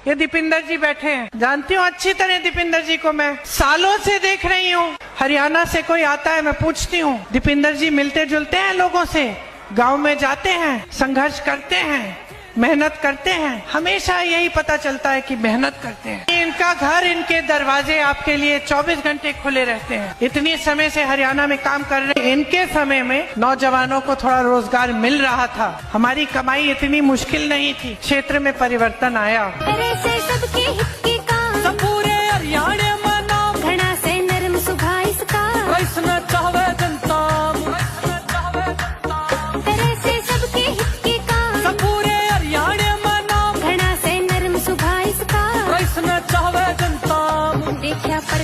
ये दीपिंदर जी बैठे हैं, जानती हूँ अच्छी तरह दीपिंदर जी को, मैं सालों से देख रही हूँ। हरियाणा से कोई आता है, मैं पूछती हूँ, दीपिंदर जी मिलते जुलते हैं लोगों से, गांव में जाते हैं, संघर्ष करते हैं, मेहनत करते हैं। हमेशा यही पता चलता है कि मेहनत करते हैं। इनका घर, इनके दरवाजे आपके लिए 24 घंटे खुले रहते हैं। इतनी समय से हरियाणा में काम कर रहे हैं। इनके समय में नौजवानों को थोड़ा रोजगार मिल रहा था। हमारी कमाई इतनी मुश्किल नहीं थी। क्षेत्र में परिवर्तन आया। पूरे हरियाणा में नाम घना से नरम सुभा इसका वैष्णव चाहवे जनता तेरे से सबके हित के काम पूरे हरियाणा में नाम घना से नरम सुभा इसका वैष्णव चाहवे जनता देखा पर